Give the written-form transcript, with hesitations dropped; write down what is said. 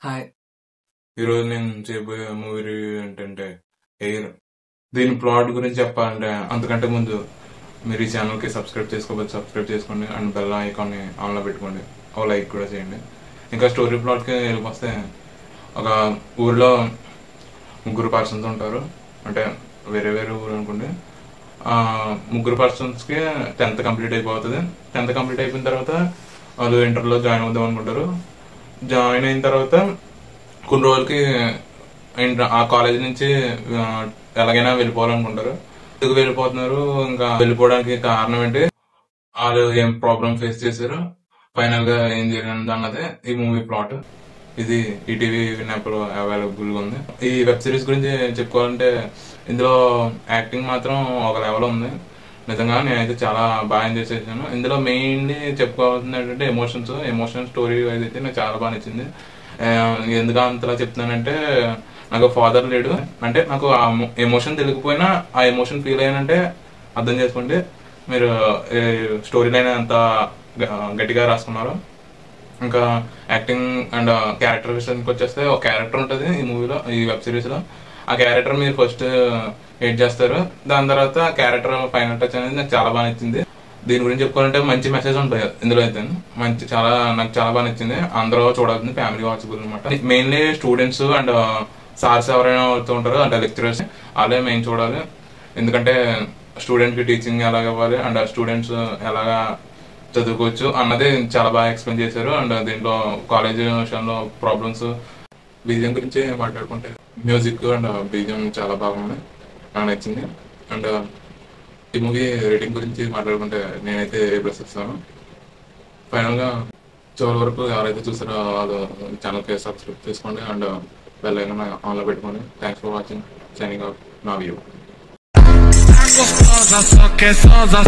Hi. ఈరోజు నేను చేయబోయే మూవీ రివ్యూ ఏంటంటే ఎయిర్. దీని ప్లాట్ గురించి చెప్పాలంటే అంతకంటే ముందు మీరు ఈ ఛానల్కి సబ్స్క్రైబ్ చేసుకోకపోతే సబ్స్క్రైబ్ చేసుకోండి అండ్ బెల్ ఐకాన్ని ఆన్లో పెట్టుకోండి, ఒక లైక్ కూడా చేయండి. ఇంకా స్టోరీ ప్లాట్కి వెళ్ళిపోతే ఒక ఊర్లో ముగ్గురు పర్సన్స్ ఉంటారు, అంటే వేరే వేరే ఊరు అనుకోండి. ముగ్గురు పర్సన్స్కి 10th కంప్లీట్ అయిపోతుంది. 10th కంప్లీట్ అయిపోయిన తర్వాత వాళ్ళు ఇంటర్లో జాయిన్ అవుదాం అనుకుంటారు. జాయిన్ అయిన తర్వాత కొన్ని రోజులకి ఆ కాలేజ్ నుంచి ఎలాగైనా వెళ్ళిపోవాలనుకుంటారు. ఎందుకు వెళ్ళిపోతున్నారు, ఇంకా వెళ్ళిపోవడానికి కారణం ఏంటి, వాళ్ళు ఏం ప్రాబ్లమ్ ఫేస్ చేశారు, ఫైనల్ గా ఏం జరిగింది అన్నదే ఈ మూవీ ప్లాట్. ఇది ఈటీవీ విన్నప్పుడు అవైలబుల్ గా ఉంది. ఈ వెబ్ సిరీస్ గురించి చెప్పుకోవాలంటే ఇందులో యాక్టింగ్ మాత్రం ఒక లెవెల్ ఉంది. నిజంగా నేనైతే చాలా బాగా ఎంజాయ్ చేశాను. ఇందులో మెయిన్లీ చెప్పుకోవాల్సింది ఏంటంటే ఎమోషన్ స్టోరీ వైజ్ అయితే నాకు చాలా బాగా నచ్చింది. ఎందుకు అంతలా చెప్తున్నానంటే, నాకు ఫాదర్ లేడు, అంటే నాకు ఆ ఎమోషన్ తెలియకపోయినా ఆ ఎమోషన్ ఫీల్ అయ్యానంటే అర్థం చేసుకోండి మీరు. స్టోరీ లైన్ అంత గట్టిగా రాసుకున్నారు. ఇంకా యాక్టింగ్ అండ్ క్యారెక్టర్ విషయానికి వచ్చేస్తే ఒక క్యారెక్టర్ ఉంటుంది ఈ మూవీలో, ఈ వెబ్ సిరీస్ లో. ఆ క్యారెక్టర్ మీరు ఫస్ట్ హేట్ చేస్తారు, దాని తర్వాత క్యారెక్టర్ ఫైనల్ టచ్ అనేది నాకు చాలా బాగా నచ్చింది. దీని గురించి చెప్పుకోవాలంటే మంచి మెసేజ్ ఉంటాయి ఇందులో అయితే. నాకు చాలా బాగా నచ్చింది. అందరూ చూడాల్సింది, ఫ్యామిలీ వాచబుల్ అనమాట. మెయిన్లీ స్టూడెంట్స్ అండ్ సార్స్ ఎవరైనా అవుతూ ఉంటారు అంటే లెక్చరర్స్, వాళ్ళే మెయిన్ చూడాలి. ఎందుకంటే స్టూడెంట్ కి టీచింగ్ ఎలాగ ఇవ్వాలి అండ్ స్టూడెంట్స్ ఎలాగా చదువుకోవచ్చు అన్నది చాలా బాగా ఎక్స్ప్లెయిన్ చేశారు. అండ్ దీంట్లో కాలేజ్ విషయంలో ప్రాబ్లమ్స్, బీజిఎం గురించి మాట్లాడుకుంటే మ్యూజిక్ అండ్ బీజిఎం చాలా బాగుంది, నాకు నచ్చింది. అండ్ ఈ మూవీ రేటింగ్ గురించి మాట్లాడుకుంటే నేనైతే A+ ఇస్తాను. ఫైనల్ గా చివరి వరకు ఎవరైతే చూసారో వాళ్ళు ఛానల్కి సబ్స్క్రైబ్ చేసుకోండి అండ్ బెల్ ఐకాన్ ఆన్లో పెట్టుకోండి. Thanks for watching. Signing off, నా view. Gostosa, só que é sosa,